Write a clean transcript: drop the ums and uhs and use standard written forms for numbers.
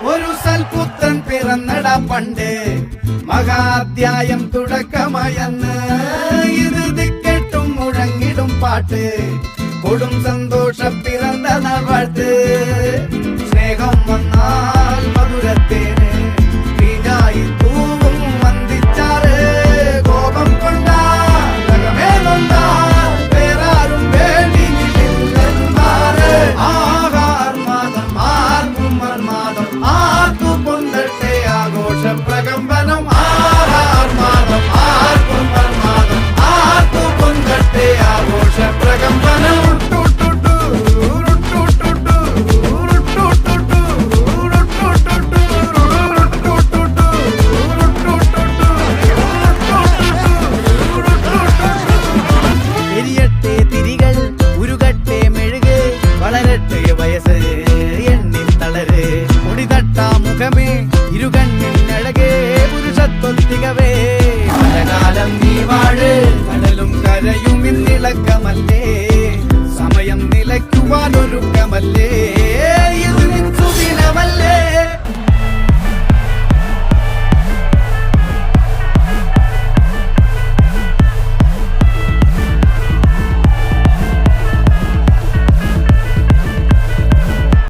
ഒരു സൽപുത്രൻ പിറന്നട പണ്ട് മഹാധ്യായം തുടക്കമയന്ന് ഇത് ദിക്കെട്ടും മുഴങ്ങിടും പാട്ട് കൊടും സന്തോഷം പിറന്ന നാൾവാഴ്ത്ത് സ്നേഹം വന്നാൽ മധുരത്തേന് വീഞ്ഞായി തൂവും വന്ദിച്ചാറ് കോപം കൊണ്ടാകമേ നൊന്താൽ വേറാരും വേണ്ടിയില്ലെന്നാറ് ആഹാർമാദം ആർക്കും മർമാദം ആർക്കു പൊന്തട്ടെ ആഘോഷ പ്രകമ്പനം ആഹാർമാദം ആർക്കും മർമാദം ആർക്കു പൊന്തട്ടെ ആഘോഷ പ്രകമ്പനം ഇരുകണ്ണിൻ അഴകേ പുരുഷത്വത്തികവേ പലകാലം നീ വാഴ്